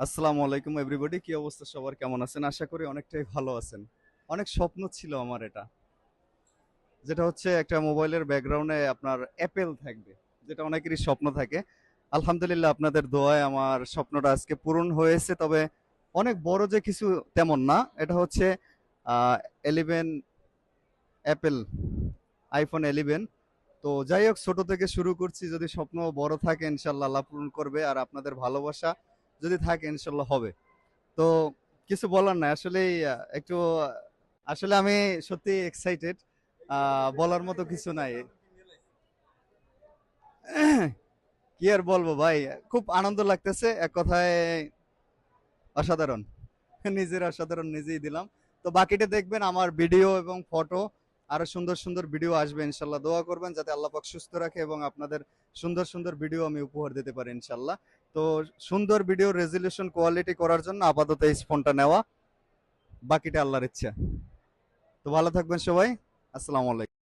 আসসালামু আলাইকুম এভরিবডি, কি অবস্থা সবার, কেমন আছেন? আশা করি অনেকটাই ভালো আছেন। অনেক স্বপ্ন ছিল আমার এটা, যেটা হচ্ছে একটা মোবাইলের ব্যাকগ্রাউন্ডে আপনার অ্যাপেল থাকবে, যেটা অনেকেরই স্বপ্ন থাকে। আলহামদুলিল্লাহ আপনাদের দোয়ায় আমার স্বপ্নটা আজকে পূরণ হয়েছে। তবে অনেক বড় যে কিছু তেমন না, এটা হচ্ছে 11 অ্যাপেল iPhone 11। তো যাই হোক, ছোট থেকে শুরু করছি, যদি স্বপ্ন বড় থাকে ইনশাল্লাহ আল্লাহ পূরণ করবে, আর আপনাদের ভালোবাসা যদি থাকে ইনশাল্লাহ হবে। তো কিছু বলার নাই আসলে, একটু আসলে আমি সত্যি এক্সাইটেড, বলার মতো কিছু নাই। কি আর বলবো ভাই, খুব আনন্দ লাগতেছে এক কথায়, অসাধারণ। নিজের অসাধারণ নিজেই দিলাম। তো বাকিটা দেখবেন আমার ভিডিও এবং ফটো, আরো সুন্দর সুন্দর ভিডিও আসবে ইনশাল্লাহ। দোয়া করবেন যাতে আল্লাহ পাক সুস্থ রাখে এবং আপনাদের সুন্দর সুন্দর ভিডিও আমি উপহার দিতে পারি ইনশাল্লাহ। তো সুন্দর ভিডিও রেজলিউশন কোয়ালিটি করার জন্য আপাতত এই ফোনটা নেওয়া, বাকিটা আল্লাহর ইচ্ছা। তো ভালো থাকবেন সবাই। আসসালামু আলাইকুম।